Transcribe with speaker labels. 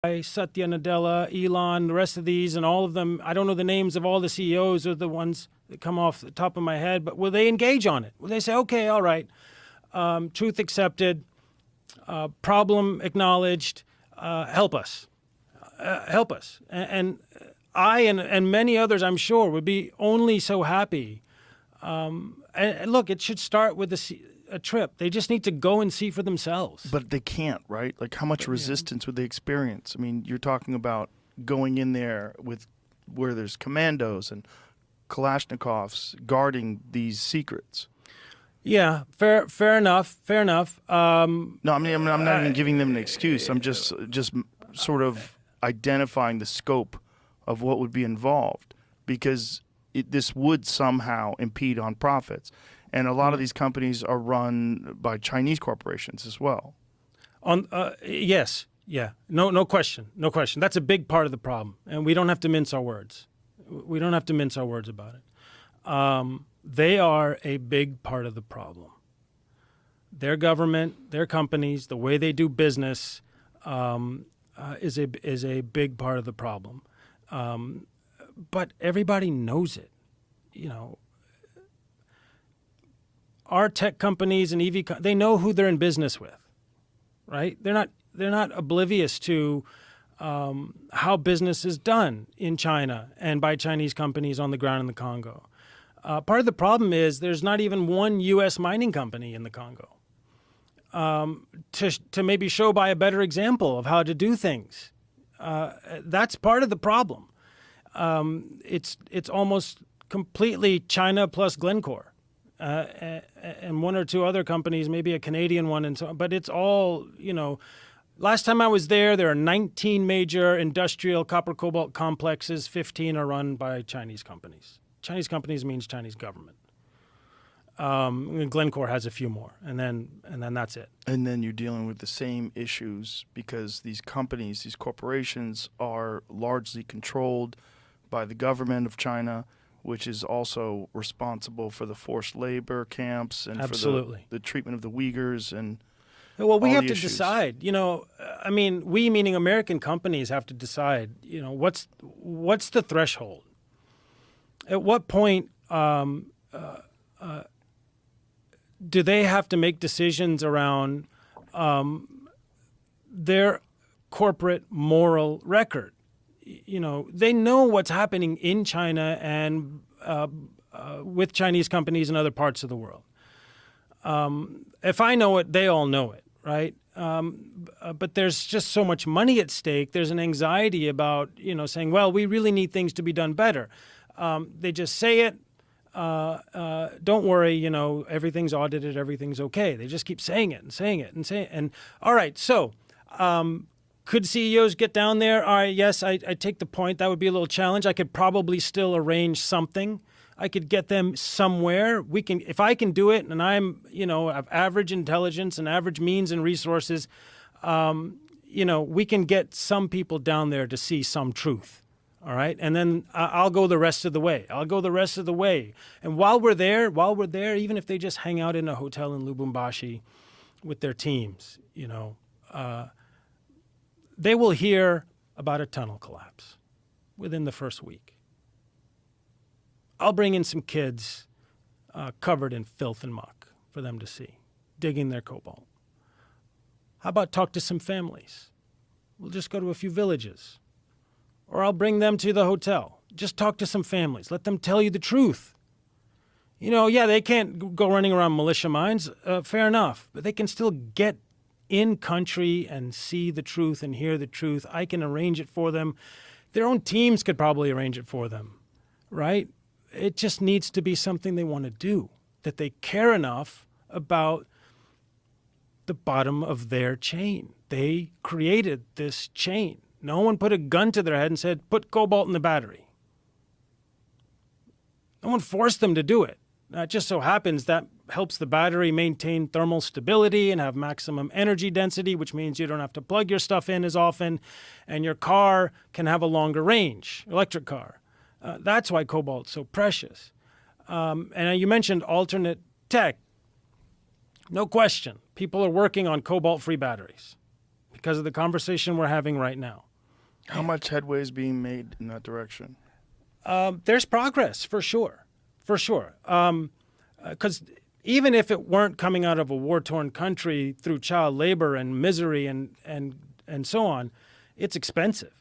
Speaker 1: Satya Nadella, Elon, the rest of these, and all of them, I don't know the names of all the CEOs or the ones that come off the top of my head, but will they engage on it? Will they say, okay, all right, truth accepted, problem acknowledged, help us. Help us. And I and many others, I'm sure, would be only so happy. And look, it should start with a trip. They just need to go and see for themselves.
Speaker 2: But they can't, right? Like, how much resistance would they experience? I mean, you're talking about going in there where there's commandos and Kalashnikovs guarding these secrets.
Speaker 1: Yeah, fair enough.
Speaker 2: No, I mean, I'm not even giving them an excuse. I'm just sort of identifying the scope of what would be involved, because this would somehow impede on profits. And a lot of these companies are run by Chinese corporations as well.
Speaker 1: Yes, yeah, no question. That's a big part of the problem, and we don't have to mince our words. We don't have to mince our words about it. They are a big part of the problem. Their government, their companies, the way they do business is a big part of the problem. But everybody knows it. You know, our tech companies and they know who they're in business with, right? They're not oblivious to how business is done in China and by Chinese companies on the ground in the Congo. Part of the problem is there's not even one U.S. mining company in the Congo to maybe show by a better example of how to do things. That's part of the problem. It's almost completely China plus Glencore, and one or two other companies, maybe a Canadian one, and so on. But it's all, you know. Last time I was there are 19 major industrial copper cobalt complexes. 15 are run by Chinese companies. Chinese companies means Chinese government. Glencore has a few more, and then that's it.
Speaker 2: And then you're dealing with the same issues because these companies, these corporations, are largely controlled by the government of China, which is also responsible for the forced labor camps and
Speaker 1: Absolutely.
Speaker 2: for the treatment of the Uyghurs and
Speaker 1: well, we have to
Speaker 2: issues.
Speaker 1: decide. You know, I mean, we meaning American companies have to decide. You know, what's the threshold? At what point do they have to make decisions around their corporate moral record? You know, they know what's happening in China and with Chinese companies in other parts of the world. If I know it, they all know it, right? But there's just so much money at stake. There's an anxiety about, you know, saying, well, we really need things to be done better. They just say it. Don't worry, you know, everything's audited, everything's okay. They just keep saying it and saying it and saying it. And all right, so could CEOs get down there? All right, yes, I take the point. That would be a little challenge. I could probably still arrange something. I could get them somewhere. If I can do it, and I'm, you know, have average intelligence and average means and resources, you know, we can get some people down there to see some truth. All right, and then I'll go the rest of the way. And while we're there, even if they just hang out in a hotel in Lubumbashi with their teams, you know, they will hear about a tunnel collapse within the first week. I'll bring in some kids covered in filth and muck for them to see, digging their cobalt. How about talk to some families? We'll just go to a few villages. Or I'll bring them to the hotel. Just talk to some families. Let them tell you the truth. You know, yeah, they can't go running around militia mines. Fair enough. But they can still get in country and see the truth and hear the truth. I can arrange it for them. Their own teams could probably arrange it for them, right? It just needs to be something they want to do, that they care enough about the bottom of their chain. They created this chain. No one put a gun to their head and said, put cobalt in the battery. No one forced them to do it. Now, it just so happens that helps the battery maintain thermal stability and have maximum energy density, which means you don't have to plug your stuff in as often, and your car can have a longer range, electric car. That's why cobalt's so precious. And you mentioned alternate tech. No question. People are working on cobalt-free batteries because of the conversation we're having right now.
Speaker 2: How much headway is being made in that direction?
Speaker 1: There's progress for sure, for sure. Because even if it weren't coming out of a war-torn country through child labor and misery and so on, it's expensive.